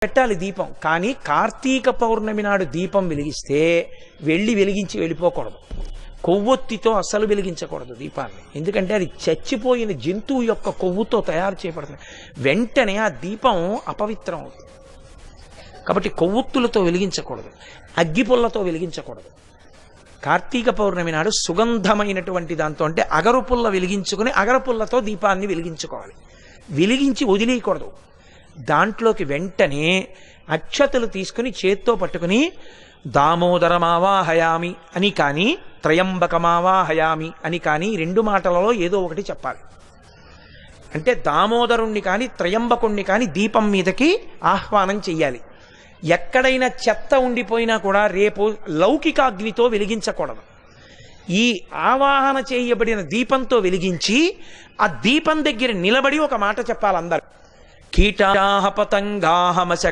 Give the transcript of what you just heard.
పెట్టాలి దీపం. కానీ కార్తీక పౌర్ణమి నాడు దీపం వెలిగిస్తే వెలిగించి వెళ్ళిపోకూడదు. కొవ్వొత్తితో అస్సలు వెలిగించకూడదు దీపాన్ని. ఎందుకంటే అది చచ్చిపోయిన జంతువు యొక్క కొవ్వుతో తయారు చేయబడుతుంది. వెంటనే ఆ దీపం అపవిత్రం అవుతుంది. కాబట్టి కొవ్వొత్తులతో వెలిగించకూడదు, అగ్గిపుల్లతో వెలిగించకూడదు. కార్తీక పౌర్ణమి నాడు సుగంధమైనటువంటి దాంతో, అంటే అగరుపుల్ల వెలిగించుకుని అగరపుల్లతో దీపాన్ని వెలిగించుకోవాలి. వెలిగించి వదిలేయకూడదు. దాంట్లోకి వెంటనే అక్షతలు తీసుకుని చేత్తో పట్టుకుని దామోదరమావాహయామి అని కానీ త్రయంబకమావాహయామి అని కానీ రెండు మాటలలో ఏదో ఒకటి చెప్పాలి. అంటే దామోదరుణ్ణి కానీ త్రయంబకుణ్ణి కానీ దీపం మీదకి ఆహ్వానం చెయ్యాలి. ఎక్కడైనా చెత్త ఉండిపోయినా కూడా రేపు లౌకికాగ్నితో వెలిగించకూడదు. ఈ ఆవాహన చేయబడిన దీపంతో వెలిగించి ఆ దీపం దగ్గర నిలబడి ఒక మాట చెప్పాలి అందరు. కీటాహ పతంగాహ మశ